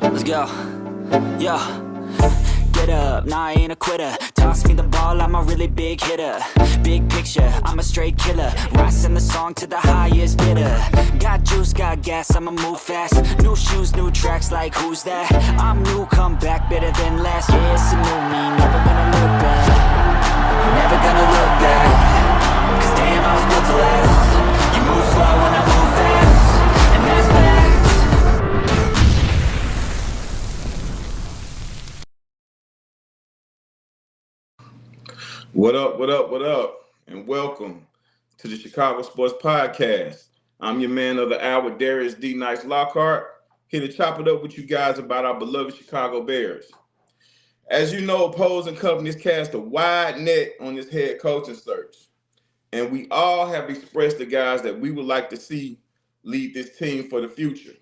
Let's go. Yo. Get up, nah, I ain't a quitter. Toss me the ball, I'm a really big hitter. Big picture, I'm a straight killer. Rising the song to the highest bidder. Got juice, got gas, I'ma move fast. New shoes, new tracks, like who's that? I'm new, come back, better than last. Yeah, it's a new me, never gonna look back. Never gonna look back. Cause damn, I was built to last. You move slow and I move fast. And that's facts. What up, what up, what up, and welcome to the Chicago Sports Podcast. I'm your man of the hour, Darius D. Nice Lockhart, here to chop it up with you guys about our beloved Chicago Bears. As you know, opposing companies cast a wide net on this head coaching search, and we all have expressed the guys that we would like to see lead this team for the future.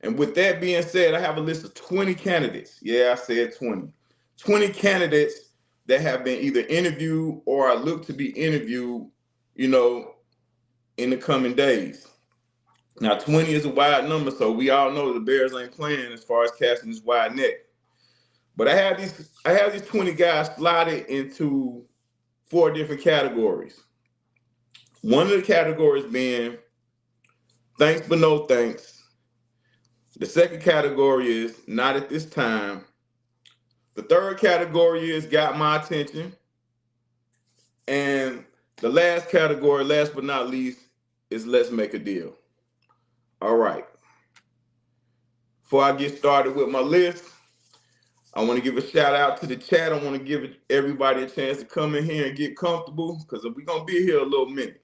And with that being said, I have a list of 20 candidates. Yeah, I said 20. 20 candidates that have been either interviewed or are looked to be interviewed, in the coming days. Now, 20 is a wide number, so we all know the Bears ain't playing as far as casting this wide net. But I have these 20 guys slotted into 4 different categories. One of the categories being thanks but no thanks. The second category is not at this time. The third category is got my attention. And the last category, last but not least, is let's make a deal. All right. Before I get started with my list, I want to give a shout out to the chat. I want to give everybody a chance to come in here and get comfortable because we're going to be here a little minute.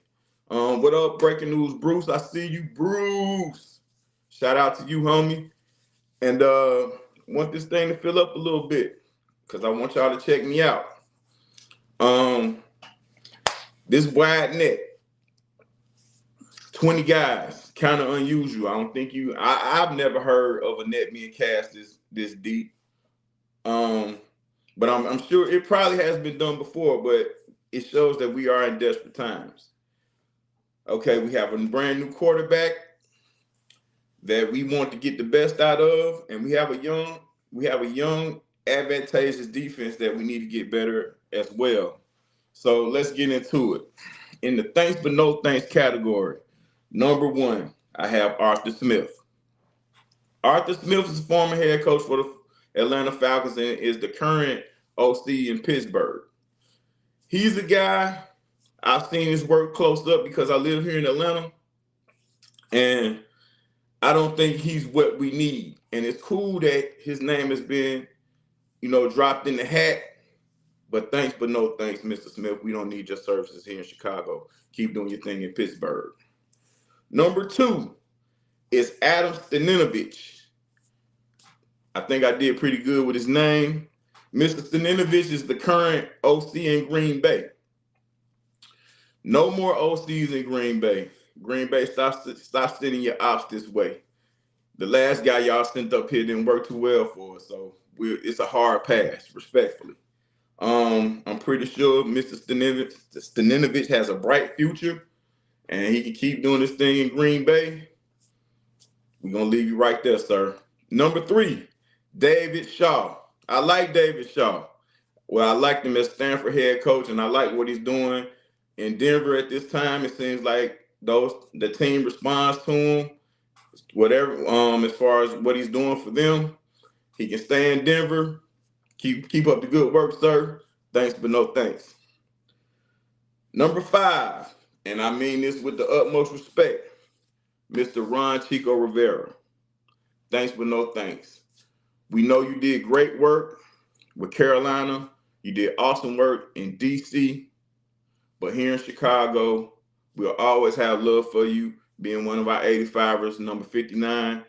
What up, breaking news, Bruce? I see you, Bruce. Shout out to you, homie. And want this thing to fill up a little bit because I want y'all to check me out. This wide net, 20 guys, kind of unusual. I don't think I've never heard of a net being cast this deep. But I'm sure it probably has been done before, but it shows that we are in desperate times. Okay, we have a brand new quarterback that we want to get the best out of, and we have a young, advantageous defense that we need to get better as well. So let's get into it. In the thanks but no thanks category, number 1, I have Arthur Smith. Arthur Smith is the former head coach for the Atlanta Falcons and is the current OC in Pittsburgh. He's a guy I've seen his work close up because I live here in Atlanta, and I don't think he's what we need. And it's cool that his name has been, dropped in the hat. But thanks but no thanks, Mr. Smith. We don't need your services here in Chicago. Keep doing your thing in Pittsburgh. Number 2 is Adam Staninovich. I think I did pretty good with his name. Mr. Staninovich is the current OC in Green Bay. No more OCs in Green Bay. Green Bay, stop sending your ops this way. The last guy y'all sent up here didn't work too well for us, so it's a hard pass, respectfully. I'm pretty sure Mr. Staninovich has a bright future, and he can keep doing this thing in Green Bay. We're going to leave you right there, sir. Number 3, David Shaw. I like David Shaw. Well, I liked him as Stanford head coach, and I like what he's doing in Denver at this time. It seems like the team responds to him, whatever, as far as what he's doing for them. He can stay in Denver. Keep up the good work, sir. Thanks, but no thanks. Number 5, and I mean this with the utmost respect, Mr. Ron Chico Rivera. Thanks, but no thanks. We know you did great work with Carolina. You did awesome work in D.C., but here in Chicago, we'll always have love for you, being one of our 85ers, number 59.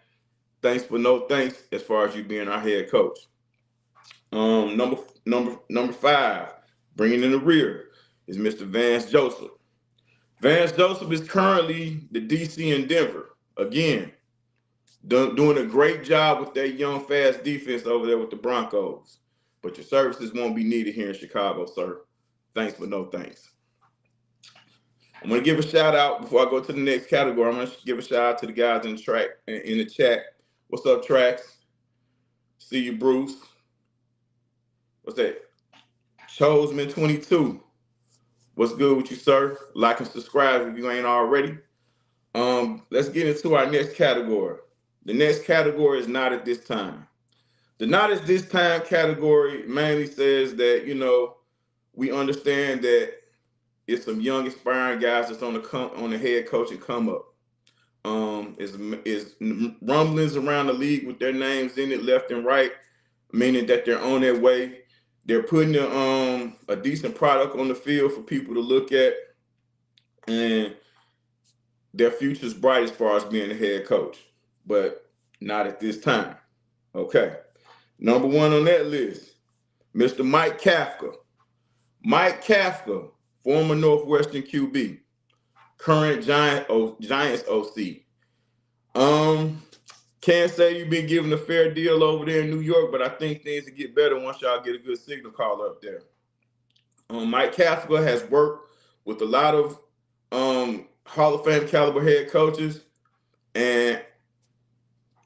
Thanks, but no thanks as far as you being our head coach. Number 5, bringing in the rear, is Mr. Vance Joseph. Vance Joseph is currently the DC in Denver. Again, doing a great job with that young, fast defense over there with the Broncos. But your services won't be needed here in Chicago, sir. Thanks, but no thanks. I'm going to give a shout out before I go to the next category. I'm going to give a shout out to the guys in the chat. What's up, Tracks? See you, Bruce. What's that? Choseman22. What's good with you, sir? Like and subscribe if you ain't already. Let's get into our next category. The next category is not at this time. The not at this time category mainly says that, we understand that it's some young aspiring guys that's on the head coaching come up. Is rumblings around the league with their names in it left and right, meaning that they're on their way. They're putting a decent product on the field for people to look at, and their future's bright as far as being a head coach, but not at this time. Okay. Number one on that list, Mr. Mike Kafka. Mike Kafka, former Northwestern QB, current Giants OC. Can't say you've been given a fair deal over there in New York, but I think things will get better once y'all get a good signal caller up there. Mike Kafka has worked with a lot of Hall of Fame caliber head coaches, and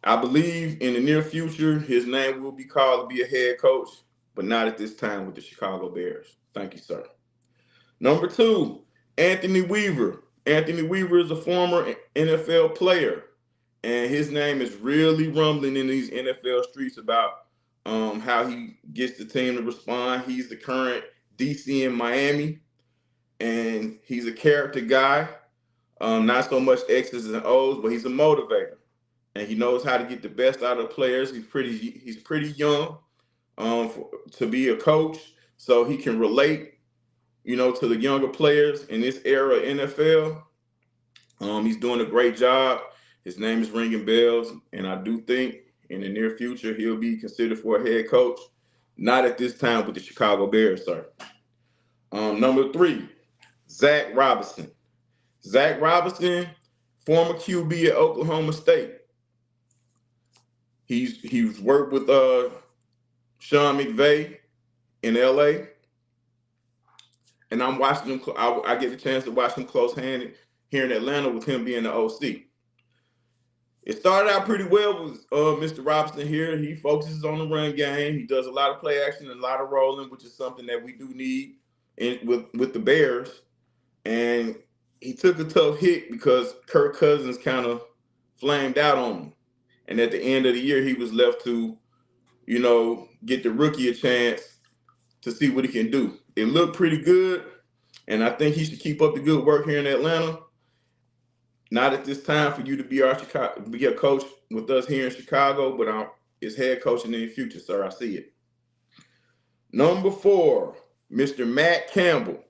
I believe in the near future his name will be called to be a head coach, but not at this time with the Chicago Bears. Thank you, sir. Number two, Anthony Weaver. Anthony Weaver is a former NFL player, and his name is really rumbling in these NFL streets about how he gets the team to respond. He's the current DC in Miami, and he's a character guy. Not so much X's and O's, but he's a motivator, and he knows how to get the best out of the players. He's pretty young to be a coach, so he can relate, to the younger players in this era of NFL. He's doing a great job. His name is ringing bells, and I do think in the near future he'll be considered for a head coach. Not at this time with the Chicago Bears, sir. Number three, Zach Robinson. Zach Robinson, former QB at Oklahoma State. He's worked with Sean McVay in LA, and I'm watching him. I get the chance to watch him close-handed here in Atlanta with him being the OC. It started out pretty well with Mr. Robinson here. He focuses on the run game. He does a lot of play action and a lot of rolling, which is something that we do need with the Bears. And he took a tough hit because Kirk Cousins kind of flamed out on him. And at the end of the year, he was left to, get the rookie a chance to see what he can do. It looked pretty good, and I think he should keep up the good work here in Atlanta. Not at this time for you to be a coach with us here in Chicago, but it's head coaching in the future, sir. I see it. Number four, Mr. Matt Campbell.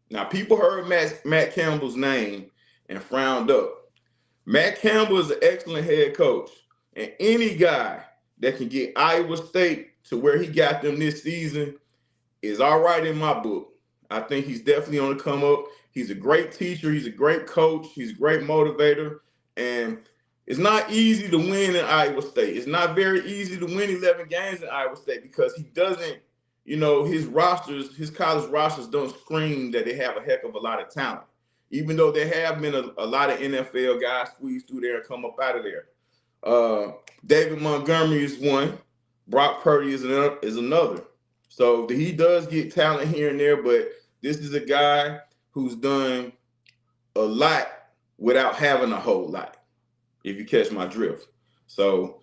Now, people heard Matt Campbell's name and frowned up. Matt Campbell is an excellent head coach, and any guy that can get Iowa State to where he got them this season is all right in my book. I think he's definitely on the come up. He's a great teacher. He's a great coach. He's a great motivator. And it's not easy to win in Iowa State. It's not very easy to win 11 games in Iowa State because he doesn't, his college rosters don't scream that they have a heck of a lot of talent, even though there have been a lot of NFL guys squeezed through there and come up out of there. David Montgomery is one. Brock Purdy is another. So he does get talent here and there, but this is a guy who's done a lot without having a whole lot, if you catch my drift. So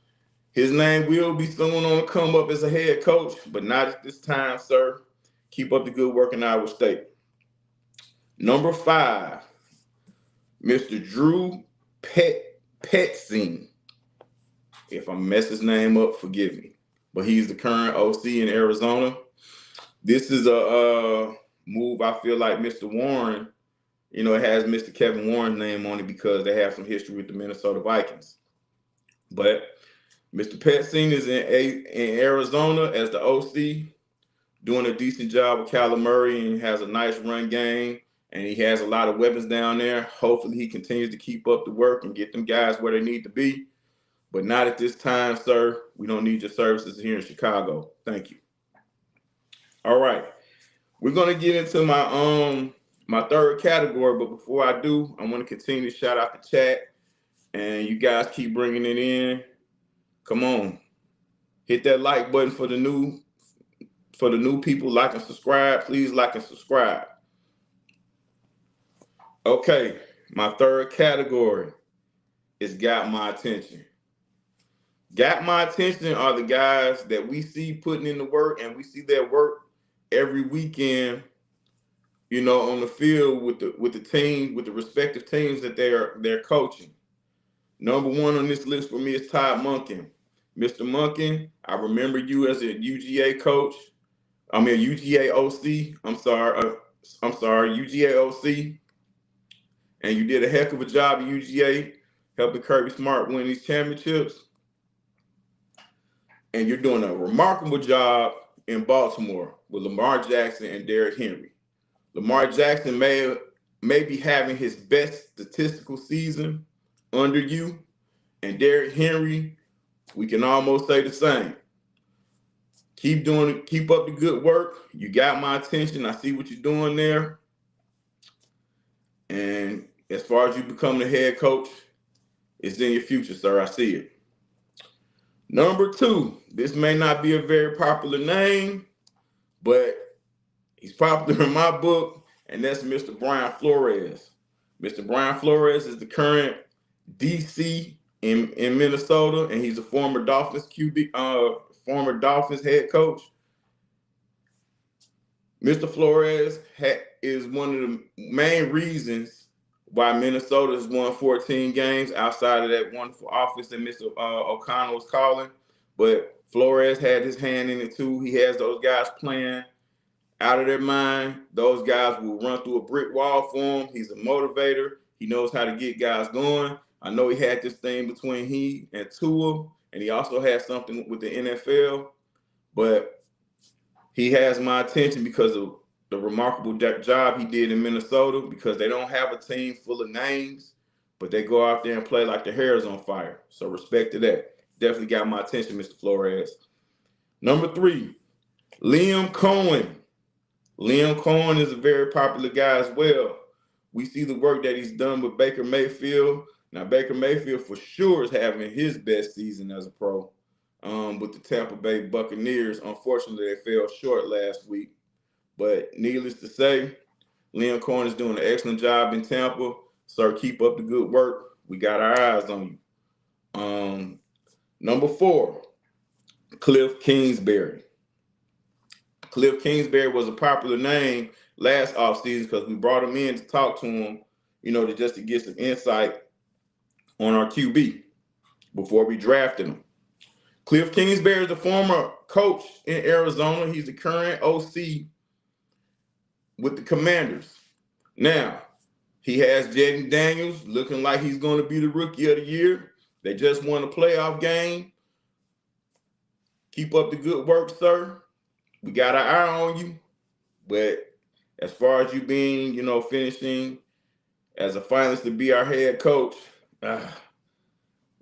his name will be soon on the come up as a head coach, but not at this time, sir. Keep up the good work in Iowa State. Number five, Mr. Drew Petzing. If I mess his name up, forgive me. But he's the current OC in Arizona. This is a move I feel like Mr. Warren, it has Mr. Kevin Warren's name on it because they have some history with the Minnesota Vikings. But Mr. Petzing is in Arizona as the OC, doing a decent job with Kyler Murray, and has a nice run game, and he has a lot of weapons down there. Hopefully he continues to keep up the work and get them guys where they need to be. But not at this time, sir. We don't need your services here in Chicago. Thank you. All right. We're going to get into my third category, but before I do, I want to continue to shout out the chat, and you guys keep bringing it in. Come on. Hit that like button for the new people. Like and subscribe. Please like and subscribe. Okay, my third category is got my attention. Got my attention are the guys that we see putting in the work, and we see their work every weekend, on the field with the team, with the respective teams that they're coaching. Number one on this list for me is Todd Monken. Mr. Monken, I remember you as a UGA coach. I mean, UGA OC. I'm sorry, UGA OC. And you did a heck of a job at UGA, helping Kirby Smart win these championships. And you're doing a remarkable job in Baltimore with Lamar Jackson and Derrick Henry. Lamar Jackson may be having his best statistical season under you, and Derrick Henry, we can almost say the same. Keep up the good work. You got my attention. I see what you're doing there. And as far as you becoming the head coach, it's in your future, sir. I see it. Number two, this may not be a very popular name, but he's popular in my book, and that's Mr. Brian Flores. Mr. Brian Flores is the current DC in Minnesota, and he's a former Dolphins former Dolphins head coach. Mr. Flores is one of the main reasons why Minnesota has won 14 games outside of that wonderful offense that Mr. O'Connell was calling. But Flores had his hand in it too. He has those guys playing out of their mind. Those guys will run through a brick wall for him. He's a motivator. He knows how to get guys going. I know he had this thing between he and Tua, and he also had something with the NFL. But he has my attention because of the remarkable job he did in Minnesota, because they don't have a team full of names, but they go out there and play like their hair is on fire. So respect to that. Definitely got my attention, Mr. Flores. Number three, Liam Cohen. Liam Cohen is a very popular guy as well. We see the work that he's done with Baker Mayfield. Now, Baker Mayfield for sure is having his best season as a pro with the Tampa Bay Buccaneers. Unfortunately, they fell short last week. But needless to say, Liam Cohen is doing an excellent job in Tampa. Sir, keep up the good work. We got our eyes on you. Number four, Cliff Kingsbury. Cliff Kingsbury was a popular name last offseason because we brought him in to talk to him, to get some insight on our QB before we drafted him. Cliff Kingsbury is a former coach in Arizona. He's the current OC with the Commanders. Now, he has Jaden Daniels looking like he's going to be the rookie of the year. They just won a playoff game. Keep up the good work, sir. We got our eye on you. But as far as you being, finishing as a finalist to be our head coach,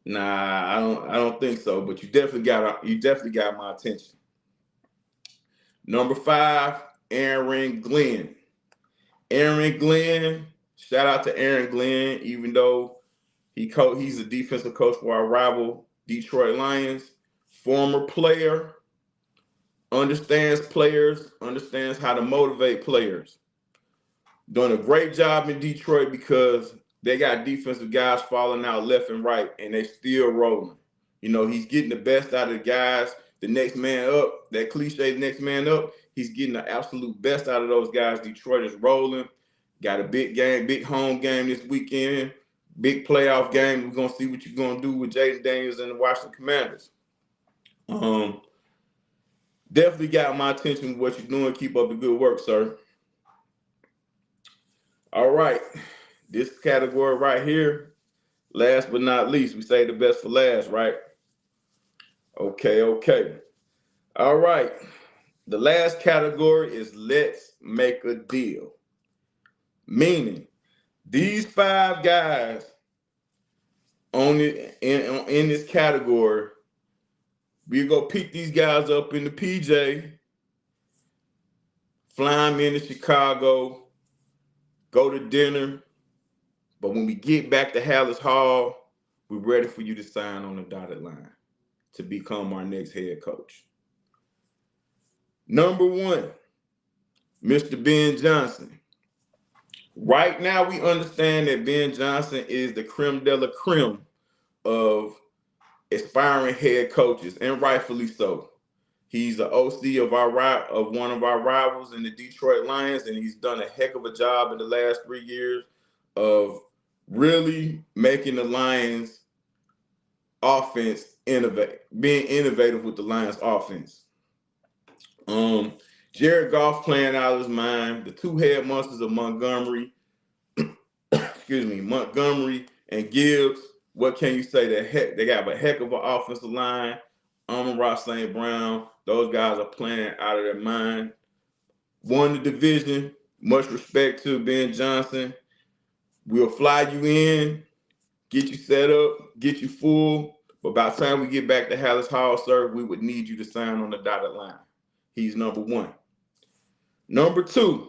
nah, I don't think so. But you definitely got my attention. Number five, Aaron Glenn. Aaron Glenn, shout out to Aaron Glenn, even though he's a defensive coach for our rival Detroit Lions. Former player, understands players, understands how to motivate players. Doing a great job in Detroit because they got defensive guys falling out left and right, and they still rolling. He's getting the best out of the guys. The next man up, that cliche next man up, he's getting the absolute best out of those guys. Detroit is rolling. Got a big game, big home game this weekend, big playoff game. We're going to see what you're going to do with Jaden Daniels and the Washington Commanders. Definitely got my attention with what you're doing. Keep up the good work, sir. All right. This category right here, last but not least, we say the best for last, right? Okay. All right. The last category is let's make a deal. Meaning, these five guys in this category, we go pick these guys up in the PJ, fly them into Chicago, go to dinner. But when we get back to Hallis Hall, we're ready for you to sign on the dotted line. to become our next head coach. Number 1, Mr. Ben Johnson. Right now, we understand that Ben Johnson is the creme de la creme of aspiring head coaches, and rightfully so. He's the OC of one of our rivals in the Detroit Lions, and he's done a heck of a job in the last 3 years of really making the Lions offense being innovative with the Lions offense. Jared Goff playing out of his mind. The two head monsters of Montgomery, Montgomery and Gibbs. What can you say? They got a heck of an offensive line. Amon-Ra St. Brown. Those guys are playing out of their mind. Won the division. Much respect to Ben Johnson. We'll fly you in, get you set up, get you full. But by the time we get back to Hallis Hall, sir, we would need you to sign on the dotted line. He's number 1. Number 2,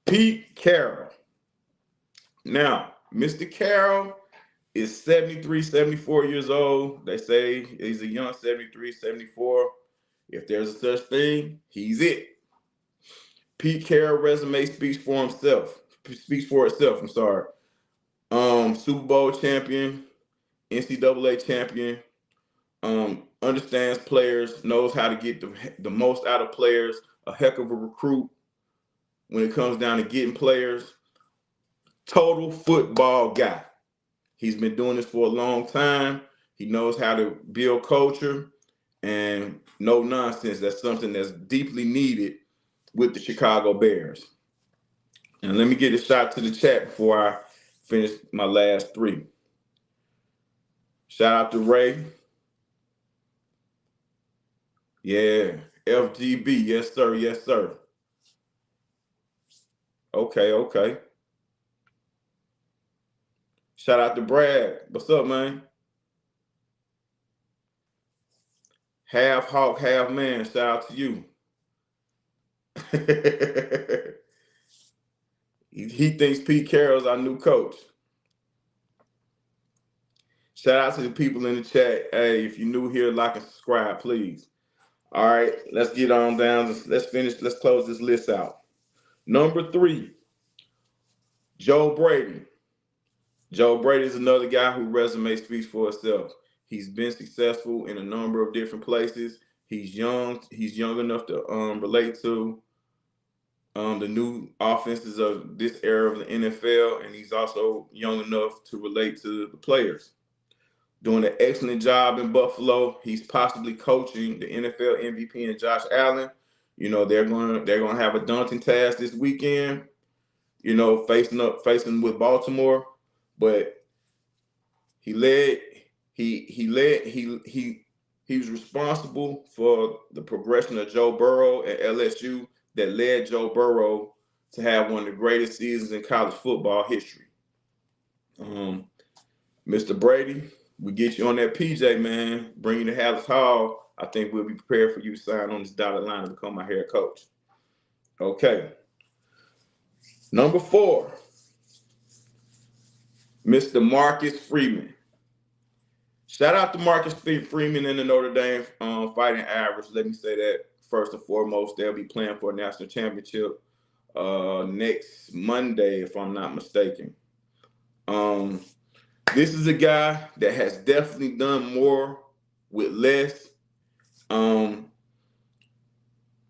Pete Carroll. Now, Mr. Carroll is 73, 74 years old. They say he's a young 73, 74. If there's a such thing, he's it. Pete Carroll's resume speaks for itself. Super Bowl champion, NCAA champion, understands players, knows how to get the most out of players, a heck of a recruit when it comes down to getting players. Total football guy. He's been doing this for a long time. He knows how to build culture and no nonsense. That's something that's deeply needed with the Chicago Bears. And let me get a shot to the chat before I finish my last 3. Shout out to Ray. Yeah, FGB. Yes, sir. Yes, sir. Okay. Shout out to Brad. What's up, man? Half hawk, half man. Shout out to you. He thinks Pete Carroll's our new coach. Shout out to the people in the chat. Hey, if you're new here, like and subscribe, please. All right, let's get on down. Let's close this list out. Number 3, Joe Brady. Joe Brady is another guy whose resume speaks for itself. He's been successful in a number of different places. He's young. He's young enough to relate to the new offenses of this era of the NFL, and he's also young enough to relate to the players. Doing an excellent job in Buffalo. He's possibly coaching the NFL MVP and Josh Allen. You know, they're going to have a daunting task this weekend, you know, facing with Baltimore. But he was responsible for the progression of Joe Burrow at LSU that led Joe Burrow to have one of the greatest seasons in college football history. Mr. Brady, we get you on that PJ, man. Bring you to Hallis Hall. I think we'll be prepared for you to sign on this dotted line and become my head coach. Okay. Number 4, Mr. Marcus Freeman. Shout out to Marcus Freeman and the Notre Dame Fighting Irish. Let me say that first and foremost. They'll be playing for a national championship next Monday, if I'm not mistaken. This is a guy that has definitely done more with less.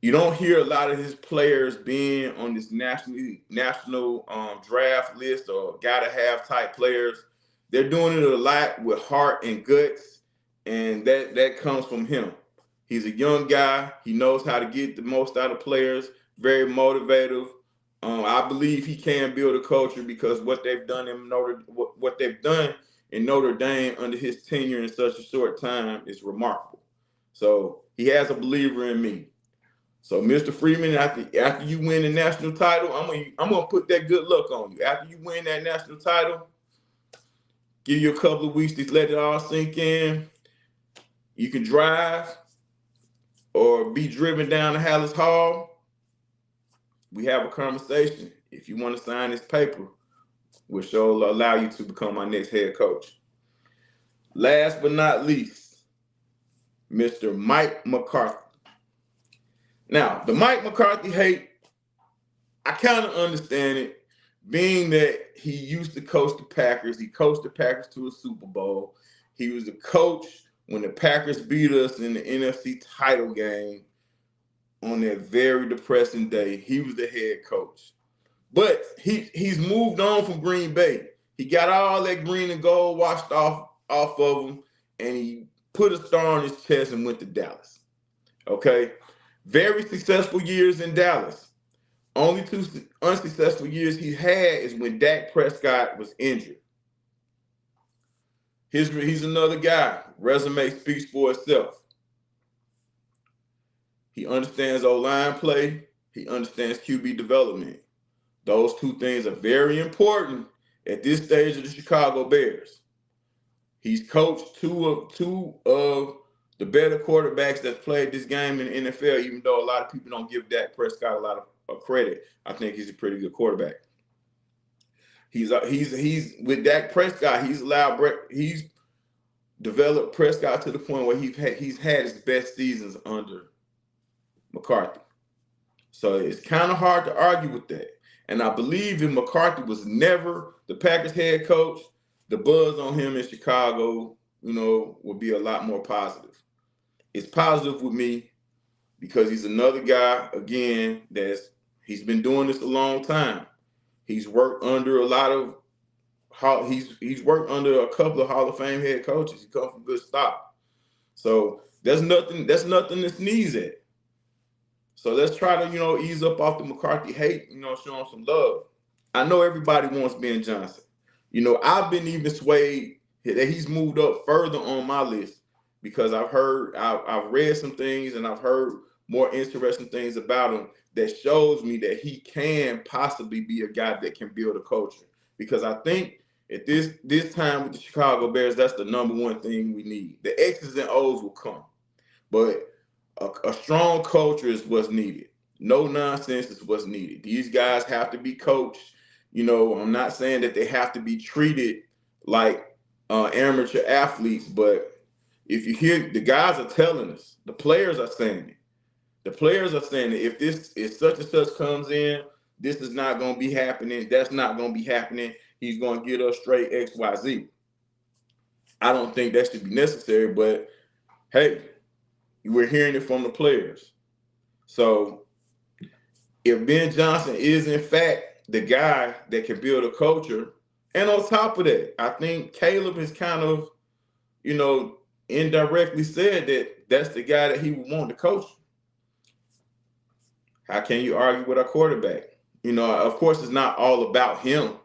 You don't hear a lot of his players being on this national draft list or gotta have type players. They're doing it a lot with heart and guts, and that comes from him. He's a young guy. He knows how to get the most out of players. Very motivative. I believe he can build a culture because what they've done in Notre Dame under his tenure in such a short time is remarkable. So he has a believer in me. So, Mr. Freeman, after you win the national title, I'm gonna put that good luck on you. After you win that national title, give you a couple of weeks to let it all sink in. You can drive or be driven down to Hallis Hall. We have a conversation. If you want to sign this paper, which will allow you to become my next head coach. Last but not least, Mr. Mike McCarthy. Now, the Mike McCarthy hate, I kind of understand it, being that he used to coach the Packers. He coached the Packers to a Super Bowl. He was the coach when the Packers beat us in the NFC title game on that very depressing day. He was the head coach. But he's moved on from Green Bay. He got all that green and gold washed off of him, and he put a star on his chest and went to Dallas. Okay? Very successful years in Dallas. Only two unsuccessful years he had is when Dak Prescott was injured. He's another guy. Resume speaks for itself. He understands O-line play. He understands QB development. Those two things are very important at this stage of the Chicago Bears. He's coached two of the better quarterbacks that played this game in the NFL, even though a lot of people don't give Dak Prescott a lot of credit. I think he's a pretty good quarterback. He's with Dak Prescott, he's developed Prescott to the point where he's had his best seasons under McCarthy. So it's kind of hard to argue with that. And I believe if McCarthy was never the Packers head coach, the buzz on him in Chicago, would be a lot more positive. It's positive with me because he's another guy, again, he's been doing this a long time. He's worked under he's worked under a couple of Hall of Fame head coaches. He comes from good stock. So there's nothing to sneeze at. So let's try to, ease up off the McCarthy hate, show him some love. I know everybody wants Ben Johnson. I've been even swayed that he's moved up further on my list because I've read some things and I've heard more interesting things about him that shows me that he can possibly be a guy that can build a culture. Because I think at this time with the Chicago Bears, that's the number one thing we need. The X's and O's will come, but a strong culture is what's needed. No nonsense is what's needed. These guys have to be coached. I'm not saying that they have to be treated like amateur athletes, but if you hear, the guys are telling us, the players are saying it. The players are saying that if such and such comes in, this is not going to be happening. That's not going to be happening. He's going to get us straight X, Y, Z. I don't think that should be necessary, but hey, we're hearing it from the players. So if Ben Johnson is in fact the guy that can build a culture, and on top of that, I think Caleb has kind of, indirectly said that that's the guy that he would want to coach. How can you argue with a quarterback? Of course, it's not all about him,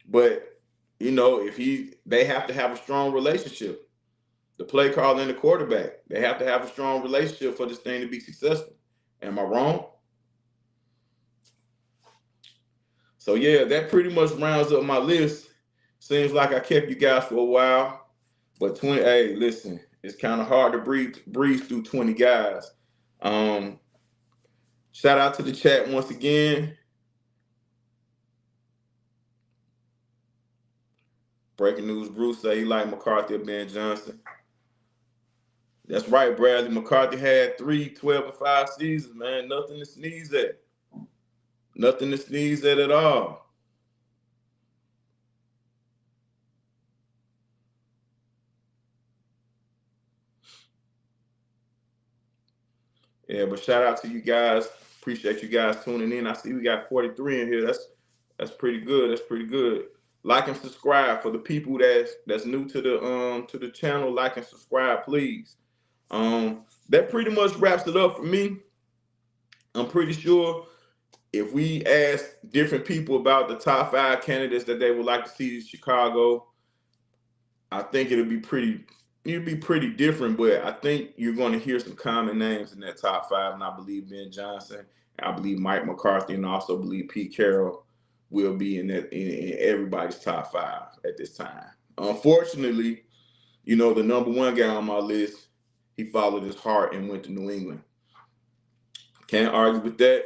but they have to have a strong relationship. The play caller and the quarterback, they have to have a strong relationship for this thing to be successful. Am I wrong? So yeah, that pretty much rounds up my list. Seems like I kept you guys for a while, but hey, listen, it's kind of hard to breeze through 20 guys. Shout out to the chat once again. Breaking news, Bruce say he like McCarthy or Ben Johnson. That's right, Bradley. McCarthy had 3, 12, and 5 seasons, man. Nothing to sneeze at. Nothing to sneeze at all. Yeah, but shout out to you guys. Appreciate you guys tuning in. I see we got 43 in here. That's pretty good. That's pretty good. Like and subscribe for the people that's new to the channel. Like and subscribe, please. That pretty much wraps it up for me. I'm pretty sure if we ask different people about the top 5 candidates that they would like to see in Chicago, I think it'll be pretty different, but I think you're going to hear some common names in that top 5, and I believe Ben Johnson, I believe Mike McCarthy, and I also believe Pete Carroll will be in everybody's top 5 at this time. Unfortunately, the number one guy on my list, he followed his heart and went to New England. Can't argue with that.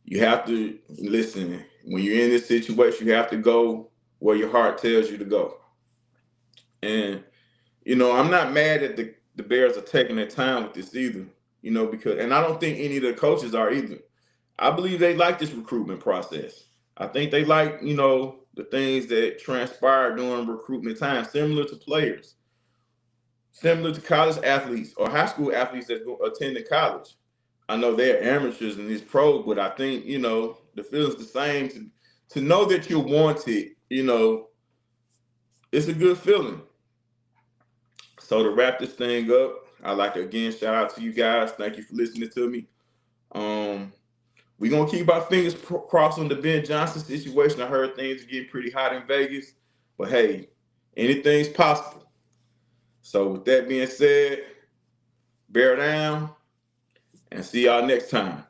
You have to listen. When you're in this situation, you have to go where your heart tells you to go. And I'm not mad at the Bears are taking their time with this either. Because and I don't think any of the coaches are either. I believe they like this recruitment process. I think they like, the things that transpire during recruitment time, similar to players, similar to college athletes or high school athletes that go attending college. I know they're amateurs in this pro, but I think, the feeling's the same to know that you're wanted, it's a good feeling. So to wrap this thing up, I'd like to again shout out to you guys. Thank you for listening to me. We're gonna keep our fingers crossed on the Ben Johnson situation. I heard things are getting pretty hot in Vegas, but hey, anything's possible. So with that being said, bear down and see y'all next time.